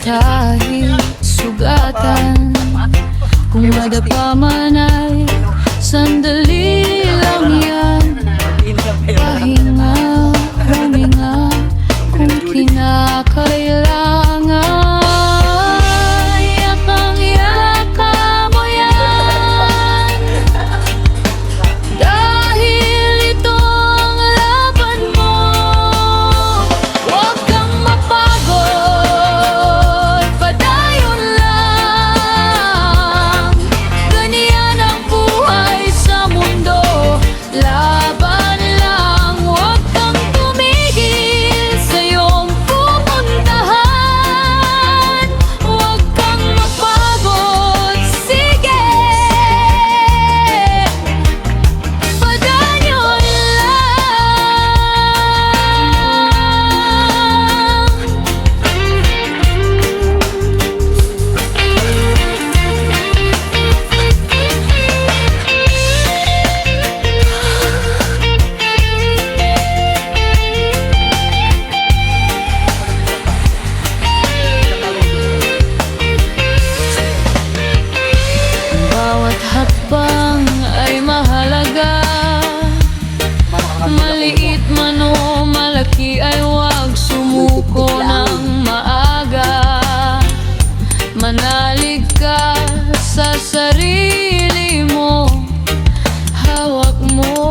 kahit sugatan. Kung madapa man ay sandali lang yan. Pahinga, huminga kung kinakailangan. Yakang-yaka mo yan, dahil ito ang laban mo. Huwag kang mapagod, padayon lang. Ganyan ang buhay sa mundo, laban lang. Huwag kang tumigil sa iyong pupuntahan. Huwag kang mapagod, sige, padayon bawat hakbang ay mahalaga. Maliit man o malaki ay huwag sumuko ng maaga. Manalig ka sa sarili mo, hawak mo